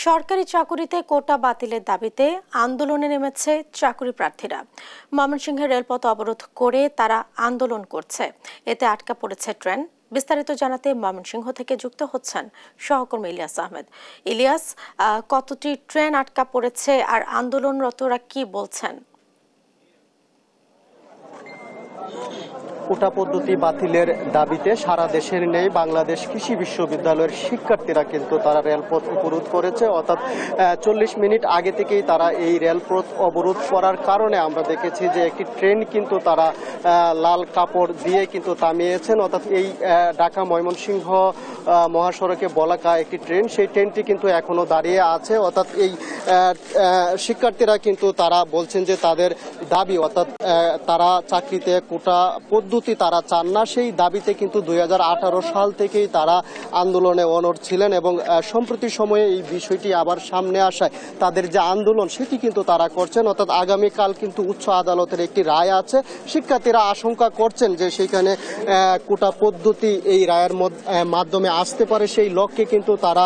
সরকারি চাকুরিতে কোটা বাতিলের দাবিতে আন্দোলনে নেমেছে চাকুরি প্রার্থীরা। ময়মনসিংহে রেলপথ অবরোধ করে তারা আন্দোলন করছে। এতে আটকা পড়েছে ট্রেন। বিস্তারিত জানাতে ময়মনসিংহ থেকে যুক্ত হচ্ছেন সহকর্মী ইলিয়াস আহমেদ। ইলিয়াস, কতটি ট্রেন আটকা পড়েছে আর আন্দোলনরতরা কি বলছেন? কোটা পদ্ধতি বাতিলের দাবিতে সারা দেশের নেই বাংলাদেশ কৃষি বিশ্ববিদ্যালয়ের শিক্ষার্থীরা কিন্তু তারা রেলপথ অবরোধ করেছে। অর্থাৎ 40 মিনিট আগে থেকেই তারা এই রেলপথ অবরোধ করার কারণে আমরা দেখেছি যে একটি ট্রেন কিন্তু তারা লাল কাপড় দিয়ে কিন্তু থামিয়েছেন। অর্থাৎ এই ঢাকা ময়মনসিংহ মহাসড়কে বলাকা একটি ট্রেন, সেই ট্রেনটি কিন্তু এখনো দাঁড়িয়ে আছে। অর্থাৎ এই শিক্ষার্থীরা কিন্তু তারা বলছেন যে তাদের দাবি, অর্থাৎ তারা চাকরিতে কোটা পদ্ধতি তারা চান না, সেই দাবিতে কিন্তু 2018 সাল থেকেই তারা আন্দোলনে অনড় ছিলেন এবং সম্প্রতি সময়ে এই বিষয়টি আবার সামনে আসায় তাদের যে আন্দোলন সেটি কিন্তু তারা করছেন। অর্থাৎ আগামীকাল কিন্তু উচ্চ আদালতের একটি রায় আছে। শিক্ষার্থীরা আশঙ্কা করছেন যে সেখানে কোটা পদ্ধতি এই রায়ের মাধ্যমে আসতে পারে, সেই লক্ষ্যে কিন্তু তারা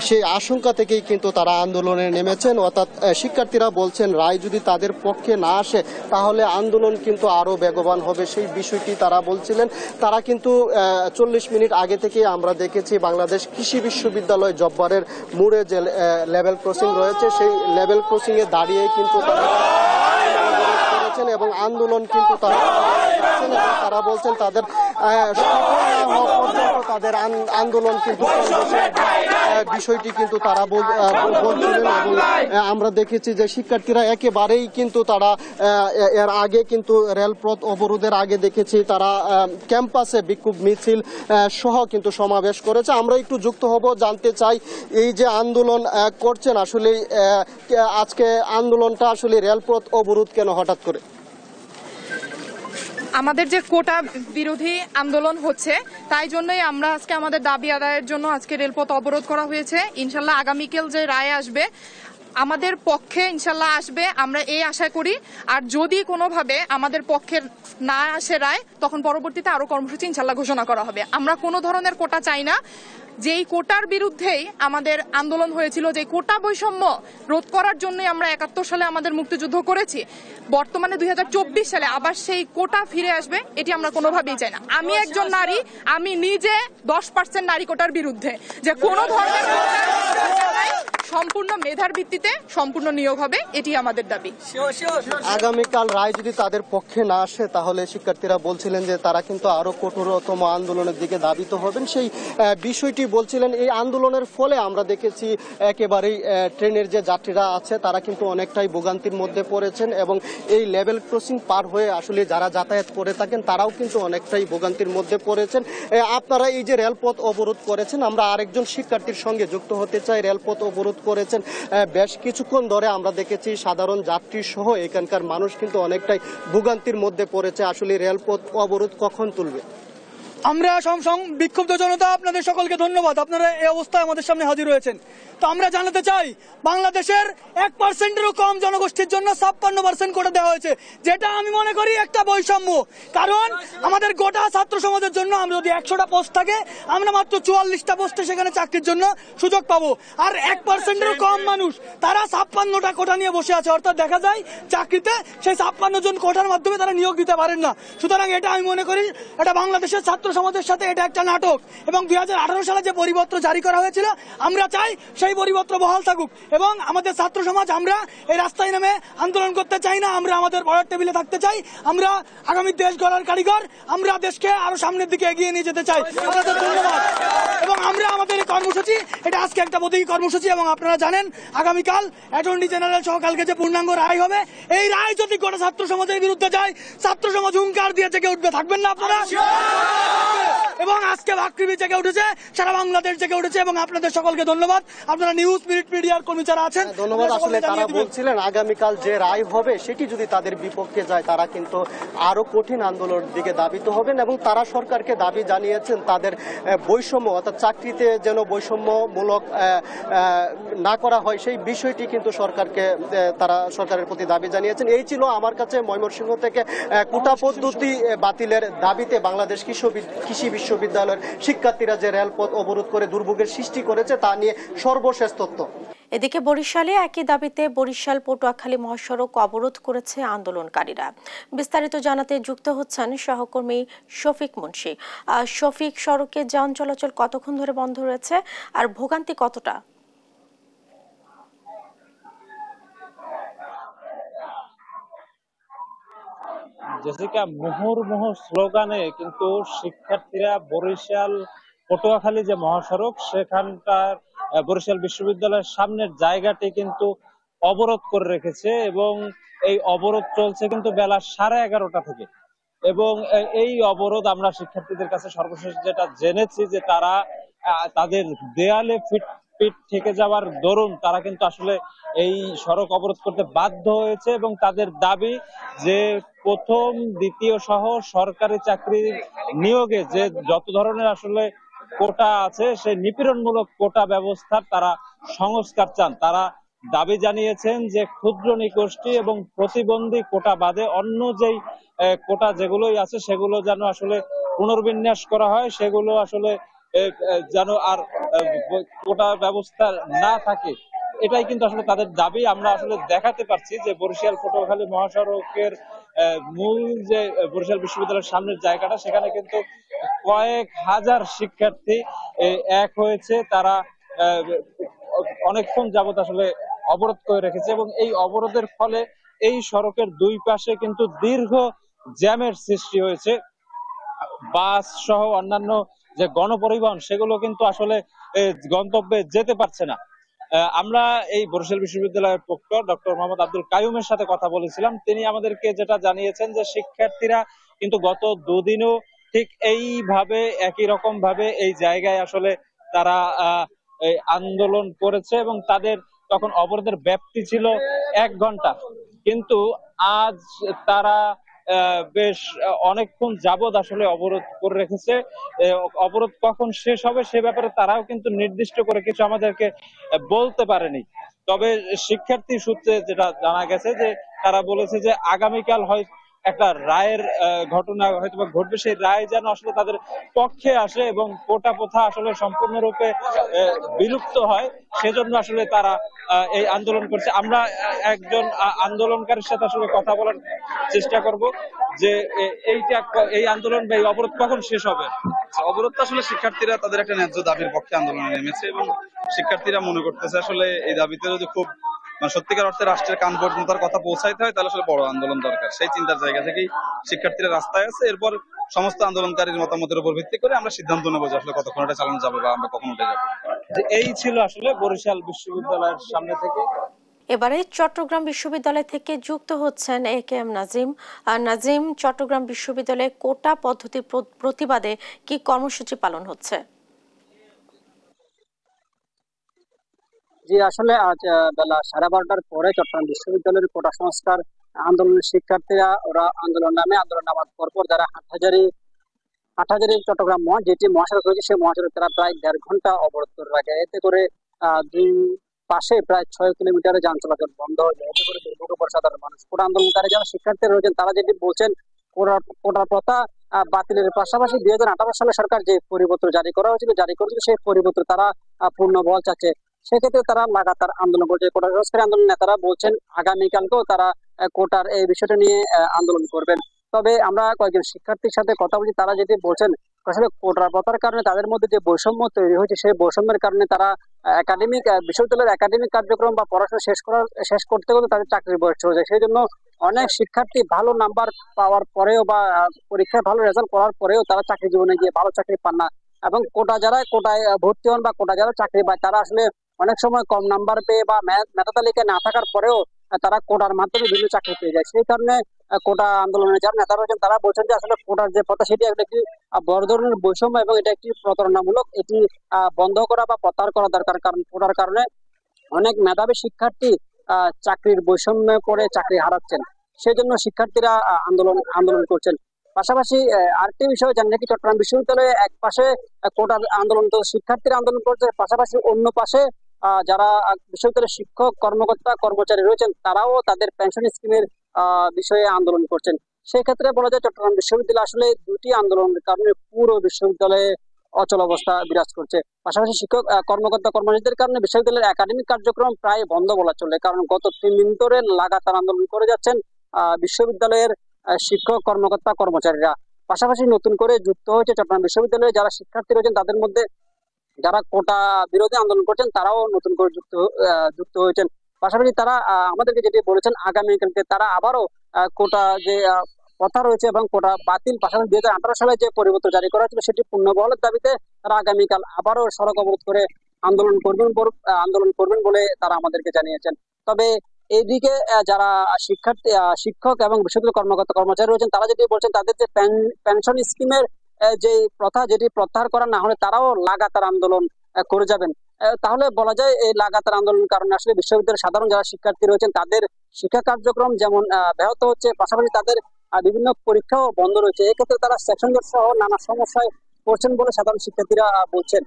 সেই আশঙ্কা থেকেই কিন্তু তারা আন্দোলনে নেমেছেন। অর্থাৎ শিক্ষার্থীরা বলছেন রায় যদি তাদের পক্ষে না আসে তাহলে আন্দোলন কিন্তু আরো বেগবান হবে, সেই বিষয়টি তারা বলছিলেন। তারা কিন্তু 40 মিনিট আগে থেকে আমরা দেখেছি বাংলাদেশ কৃষি বিশ্ববিদ্যালয় জব্বারের মোড়ে যে লেভেল ক্রসিং রয়েছে সেই লেভেল ক্রসিং এ দাঁড়িয়ে কিন্তু তারা করেছেন এবং আন্দোলন কিন্তু তারা বলছেন তাদের তাদের আন্দোলন কিন্তু বিষয়টি কিন্তু তারা বলছিলেন। এবং আমরা দেখেছি যে শিক্ষার্থীরা একেবারেই কিন্তু তারা এর আগে কিন্তু রেলপথ অবরোধের আগে দেখেছি তারা ক্যাম্পাসে বিক্ষোভ মিছিল সহ কিন্তু সমাবেশ করেছে। আমরা একটু যুক্ত হব, জানতে চাই এই যে আন্দোলন করছেন আসলে আজকে আন্দোলনটা আসলে রেলপথ অবরোধ কেন হঠাৎ করে? আমাদের যে কোটা বিরোধী আন্দোলন হচ্ছে তাই জন্যই আমরা আজকে আমাদের দাবি আদায়ের জন্য আজকে রেলপথ অবরোধ করা হয়েছে। ইনশাল্লাহ আগামীকাল যে রায় আসবে আমাদের পক্ষে ইনশাল্লাহ আসবে, আমরা এই আশা করি। আর যদি কোনোভাবে আমাদের পক্ষে না আসে রায় তখন পরবর্তীতে আরো কর্মসূচি ইনশাল্লাহ ঘোষণা করা হবে। আমরা কোনো ধরনের কোটা চাই না। যেই কোটার বিরুদ্ধেই আমাদের আন্দোলন হয়েছিল, যে কোটা বৈষম্য রোধ করার জন্যই আমরা 71 সালে আমাদের মুক্তিযুদ্ধ করেছি, বর্তমানে 2024 সালে আবার সেই কোটা ফিরে আসবে এটি আমরা কোনোভাবেই চাই না। আমি একজন নারী, আমি নিজে 10% নারী কোটার বিরুদ্ধে, যে কোনো ধরনের সম্পূর্ণ মেধার ভিত্তিতে সম্পূর্ণ নিয়োগ হবে, এটি আমাদের দাবি। আগামীকাল রায় যদি তাদের পক্ষে না আসে তাহলে শিক্ষার্থীরা বলছিলেন যে তারা কিন্তু আরো কঠোরতম আন্দোলনের দিকে ধাবিত হবেন, সেই বিষয়টি বলছিলেন। এই আন্দোলনের ফলে আমরা দেখেছি একেবারেই ট্রেনের যে যাত্রীরা আছে তারা কিন্তু অনেকটাই ভোগান্তির মধ্যে পড়েছেন এবং এই লেভেল ক্রসিং পার হয়ে আসলে যারা যাতায়াত করে থাকেন তারাও কিন্তু অনেকটাই ভোগান্তির মধ্যে পড়েছেন। আপনারা এই যে রেলপথ অবরোধ করেছেন, আমরা আরেকজন শিক্ষার্থীর সঙ্গে যুক্ত হতে চাই। রেলপথ অবরোধ করেছেন বেশ কিছুক্ষণ ধরে, আমরা দেখেছি সাধারণ যাত্রী সহ এখানকার মানুষ কিন্তু অনেকটাই ভোগান্তির মধ্যে পড়েছে। আসলে রেলপথ অবরোধ কখন তুলবে? আমরা বিক্ষুব্ধ জনতা, আপনাদের সকলকে ধন্যবাদ, আপনারা এই অবস্থায় আমাদের সামনে হাজির হয়েছেন। তো আমরা জানাতে চাই বাংলাদেশের 1%-এরও কম জনগোষ্ঠীর জন্য 56% কোটা দেওয়া হয়েছে, যেটা আমি মনে করি একটা বৈষম্য। কারণ আমাদের গোটা ছাত্র সমাজের জন্য আমরা যদি 100টা পোস্ট থাকে আমরা মাত্র 44টা পোস্টে সেখানে চাকরির জন্য সুযোগ পাবো, আর 1%-এরও কম মানুষ তারা 56টা কোটা নিয়ে বসে আছে। অর্থাৎ দেখা যায় চাকরিতে সেই 56 জন কোটার মাধ্যমে তারা নিয়োগ দিতে পারেন না। সুতরাং এটা আমি মনে করি এটা বাংলাদেশের ছাত্র সমাজের সাথে এটা একটা নাটক। এবং 2018 সালে যে পরিপত্র জারি করা হয়েছিল আমরা চাই সেই পরিপত্র বহাল থাকুক এবং আমাদের ছাত্র সমাজ আমরা এই রাস্তায় নেমে আন্দোলন করতে চাই না, আমরা আমাদের পড়ার টেবিলে থাকতে চাই। আমরা আগামী দেশ গড়ার কারিগর, আমরা দেশকে আরো সামনের দিকে এগিয়ে নিয়ে যেতে চাই। আপনাদের ধন্যবাদ। এবং আমরা আমাদের এই কর্মসূচি এটা আজকে একটা প্রতীকী কর্মসূচি এবং আপনারা জানেন আগামীকাল অ্যাটর্নি জেনারেল সহ কালকে যে পূর্ণাঙ্গ রায় হবে, এই রায় যদি গোটা ছাত্র সমাজের বিরুদ্ধে যায় ছাত্র সমাজ হুঙ্কার দিয়ে জেগে উঠবে। থাকবেন না আপনারা? এবং আজকে ভাকৃবি জেগে উঠেছে, সারা বাংলাদেশ জেগে উঠেছে এবং আপনাদের সকলকে ধন্যবাদ। আপনারা নিউজ স্পিরিট মিডিয়ার কর্মী যারা আছেন ধন্যবাদ। আসলে তারা বলছিলেন আগামীকাল যে রায় হবে সেটি যদি তাদের বিপক্ষে যায় তারা কিন্তু আরো কঠিন আন্দোলনের দিকে ধাবিত হবেন এবং তারা সরকারকে দাবি জানিয়েছেন তাদের বৈষম্য, অর্থাৎ চাকরিতে যেন বৈষম্যমূলক না করা হয় সেই বিষয়টি কিন্তু সরকারকে তারা সরকারের প্রতি দাবি জানিয়েছেন। এই ছিল আমার কাছে ময়মনসিংহ থেকে কোটা পদ্ধতি বাতিলের দাবিতে বাংলাদেশ কৃষি বিশ্ববিদ্যালয়ের শিক্ষার্থীরা যে রেলপথ অবরোধ করে দুর্ভোগের সৃষ্টি করেছে তা নিয়ে সর্বশেষ তথ্য। এদিকে বরিশালে একই দাবিতে বরিশাল পটুয়াখালী মহাসড়ক অবরোধ করেছে আন্দোলনকারীরা। বিস্তারিত জানাতে যুক্ত হচ্ছেন সহকর্মী শফিক মুন্সি। শফিক, সড়কে যান চলাচল কতক্ষণ ধরে বন্ধ রয়েছে আর ভোগান্তি কতটা? জেসিকা, মুহুর্মুহু স্লোগানে কিন্তু শিক্ষার্থীরা বরিশাল পটুয়াখালী যে মহাসড়ক সেখানকার বরিশাল বিশ্ববিদ্যালয়ের সামনের জায়গাটি কিন্তু অবরোধ করে রেখেছে এবং এই অবরোধ চলছে কিন্তু বেলা 11:30 থেকে। এবং এই অবরোধ আমরা শিক্ষার্থীদের কাছে সর্বশেষ যেটা জেনেছি যে তারা তাদের দেয়ালে পিঠ থেকে যাওয়ার দরুন তারা কিন্তু আসলে এই সড়ক অবরোধ করতে বাধ্য হয়েছে এবং তাদের দাবি যে প্রথম দ্বিতীয় সহ সরকারি চাকরি নিয়োগে যে যত ধরনের আসলে কোটা আছে সেই নিপীড়নমূলক কোটা ব্যবস্থার তারা সংস্কার চান। তারা দাবি জানিয়েছেন যে ক্ষুদ্র নিগোষ্ঠী এবং প্রতিবন্ধী কোটা বাদে অন্য যেই কোটা যেগুলোই আছে সেগুলো যেন আসলে পুনর্বিন্যাস করা হয়, সেগুলো আসলে যেন আর কোটা ব্যবস্থা না থাকে। এটাই কিন্তু আসলে তাদের দাবি। আমরা আসলে দেখাতে পারছি যে বরিশাল পটুয়াখালী মহাসড়কের মূল যে বরিশাল বিশ্ববিদ্যালয়ের সামনের জায়গাটা সেখানে কিন্তু কয়েক হাজার শিক্ষার্থী এক হয়েছে। তারা অনেকক্ষণ যাবত আসলে অবরোধ করে রেখেছে এবং এই অবরোধের ফলে এই সড়কের দুই পাশে কিন্তু দীর্ঘ জ্যামের সৃষ্টি হয়েছে। বাস সহ অন্যান্য যে গণপরিবহন সেগুলো কিন্তু আসলে গন্তব্যে যেতে পারছে না। আমরা এই বরিশাল বিশ্ববিদ্যালয়ের প্রক্টর ডক্টর মোহাম্মদ আব্দুল কাইয়ুমের সাথে কথা বলেছিলাম। তিনি আমাদেরকে যেটা জানিয়েছেন যে শিক্ষার্থীরা কিন্তু গত দুদিনও ঠিক এইভাবে একই রকম ভাবে এই জায়গায় আসলে তারা আন্দোলন করেছে এবং তাদের তখন অবরোধের ব্যাপ্তি ছিল 1 ঘন্টা, কিন্তু আজ তারা বেশ অনেকক্ষণ যাবৎ আসলে অবরোধ করে রেখেছে। অবরোধ কখন শেষ হবে সে ব্যাপারে তারাও কিন্তু নির্দিষ্ট করে কিছু আমাদেরকে বলতে পারেনি। তবে শিক্ষার্থী সূত্রে যেটা জানা গেছে যে তারা বলেছে যে আগামীকাল হয়তো একটা রায়ের ঘটনা হয়তো ঘটবে, সেই রায় যেন আসলে তাদের পক্ষে আসে এবং কোটা প্রথা আসলে সম্পূর্ণরূপে বিলুপ্ত হয়, সেজন্য আসলে তারা এই আন্দোলন করছে। আমরা একজন আন্দোলনকারীর সাথে আসলে কথা বলার চেষ্টা করব যে এই আন্দোলন বা এই অবরোধ কখন শেষ হবে। অবরোধটা আসলে শিক্ষার্থীরা তাদের একটা ন্যায্য দাবির পক্ষে আন্দোলনে নেমেছে এবং শিক্ষার্থীরা মনে করতেছে আসলে এই দাবিতে যদি খুব সত্যিকার অর্থে রাষ্ট্রের কান পর্যন্ত তার কথা পৌঁছাইতে হয় তাহলে আসলে বড় আন্দোলন দরকার। সেই চিন্তার জায়গা থেকেই শিক্ষার্থীরা রাস্তায় আছে। এরপর সমস্ত আন্দোলনকারীর মতামতের উপর ভিত্তি করে আমরা সিদ্ধান্ত নেবো যে আসলে কতক্ষণ এটা চালানো যাবে বা আমরা কখন উঠে যাবো। এই ছিল আসলে বরিশাল বিশ্ববিদ্যালয়ের সামনে থেকে। এবারে চট্টগ্রাম বিশ্ববিদ্যালয় থেকে যুক্ত হচ্ছেন একেএম নাজিম। নাজিম, চট্টগ্রাম বিশ্ববিদ্যালয়ে কোটা পদ্ধতির প্রতিবাদে কি কর্মসূচি পালন হচ্ছে? জি, আসলে আজ বেলা 12:30টার পরে চট্টগ্রাম বিশ্ববিদ্যালয়ের কোটা সংস্কার আন্দোলনের শিক্ষার্থীরা ওরা আন্দোলন নামার পরপর যারা হাটহাজারী চট্টগ্রাম যেটি মহাসড়ক রয়েছে সেই মহাসড়ক তারা প্রায় 1.5 ঘন্টা অবরোধ করে রাখে। এতে করে দুই পাশে প্রায় 6 কিলোমিটারের যান চলাচল বন্ধ হয়ে যায়। এতে করে দুর্ভোগে পড়ে সাধারণ মানুষ। কোটা আন্দোলনকারী যারা শিক্ষার্থী রয়েছেন তারা যেটি বলছেন কোটা প্রথা বাতিলের পাশাপাশি 2018 সালে সরকার যে পরিপত্র জারি করেছিল সেই পরিপত্র তারা পূর্ণ বহাল চাচ্ছে। সেক্ষেত্রে তারা লাগাতার আন্দোলন করছে। কোটা সংস্কার আন্দোলন নেতারা বলছেন আগামীকালকেও তারা কোটার এই বিষয়টা নিয়ে আন্দোলন করবেন। তবে আমরা কয়েকজন শিক্ষার্থীর সাথে কথা বলছি, তারা যেটি বলছেন আসলে কোটার প্রথার কারণে তাদের মধ্যে যে বৈষম্য তৈরি হয়েছে সেই বৈষম্যের কারণে তারা বিশ্ববিদ্যালয়ের একাডেমিক কার্যক্রম বা পড়াশোনা শেষ করতে করতে তাদের চাকরির বয়স চলে যায়। সেই জন্য অনেক শিক্ষার্থী ভালো নাম্বার পাওয়ার পরেও বা পরীক্ষায় ভালো রেজাল্ট করার পরেও তারা চাকরি জীবনে গিয়ে ভালো চাকরি পান না। এবং কোটায় ভর্তি হন বা কোটা যারা চাকরি পায় তারা আসলে অনেক সময় কম নাম্বার পেয়ে বা মেধা তালিকায় না থাকার পরেও তারা কোটার মাধ্যমে বিভিন্ন চাকরি পেয়ে যায়। সেই কারণে কোটা আন্দোলনের যারা নেতা রয়েছেন তারা বলছেন যে আসলে কোটার যে প্রথা সেটি একটি বড় ধরনের বৈষম্য এবং এটা একটি প্রতারণামূলক, এটি বন্ধ করা বা প্রত্যাহার করা দরকার। কারণ কোটার কারণে অনেক মেধাবী শিক্ষার্থী চাকরির বৈষম্যে পড়ে চাকরি হারাচ্ছেন। সেই জন্য শিক্ষার্থীরা আন্দোলন করছেন। পাশাপাশি আরেকটি বিষয় জানি নাকি চট্টগ্রাম বিশ্ববিদ্যালয়ে এক পাশে কোটার আন্দোলন তো শিক্ষার্থীরা আন্দোলন করছে, পাশাপাশি অন্য পাশে যারা বিশ্ববিদ্যালয়ের শিক্ষক কর্মচারী রয়েছেন তারাও তাদের পেনশন স্কিমের বিষয়ে আন্দোলন করছেন। সেই ক্ষেত্রে বলা যায় চট্টগ্রাম বিশ্ববিদ্যালয় আসলে দুটি আন্দোলনের কারণে পুরো বিশ্ববিদ্যালয়ে অচল অবস্থা বিরাজ করছে। পাশাপাশি শিক্ষক কর্মকর্তা কর্মচারীদের কারণে বিশ্ববিদ্যালয়ের একাডেমিক কার্যক্রম প্রায় বন্ধ বলা চলে, কারণ গত 3 দিন ধরে লাগাতার আন্দোলন করে যাচ্ছেন বিশ্ববিদ্যালয়ের শিক্ষক কর্মকর্তা কর্মচারীরা। পাশাপাশি নতুন করে যুক্ত হয়েছে চট্টগ্রাম বিশ্ববিদ্যালয়ে যারা শিক্ষার্থী রয়েছেন, তাদের মধ্যে যারা কোটা বিরোধী আন্দোলন করছেন তারাও নতুন করে যুক্ত হয়েছেন। পাশাপাশি তারা আমাদেরকে যেটি বলেছেন, আগামীকালকে তারা আবারও কোটা যে কথা রয়েছে এবং কোটা বাতিল, পাশাপাশি 2018 সালে যে পরিবর্তন জারি করা হয়েছিল সেটি পূর্ণবহালের দাবিতে তারা আগামীকাল আবারও সড়ক অবরোধ করে আন্দোলন করবেন বলে তারা আমাদেরকে জানিয়েছেন। তবে এইদিকে যারা শিক্ষক এবং বিশ্ববিদ্যালয় কর্মকর্তা কর্মচারী রয়েছেন, তারা যেটি বলছেন তাদের যে পেনশন স্কিমের যে প্রথা, যেটি প্রত্যাহার করা না হলে তারাও লাগাতার আন্দোলন করে যাবেন। তাহলে বলা যায় এই লাগাতার আন্দোলনের কারণে আসলে বিশ্ববিদ্যালয়ের সাধারণ যারা শিক্ষার্থী রয়েছেন তাদের শিক্ষা কার্যক্রম যেমন ব্যাহত হচ্ছে, পাশাপাশি তাদের বিভিন্ন পরীক্ষাও বন্ধ রয়েছে। এক্ষেত্রে তারা সেকশন জট সহ নানা সমস্যায় পড়ছেন বলে সাধারণ শিক্ষার্থীরা বলছেন।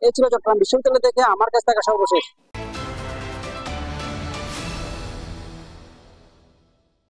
এই ছিল চট্টগ্রাম বিশ্ববিদ্যালয় থেকে আমার কাছে থাকা সর্বশেষ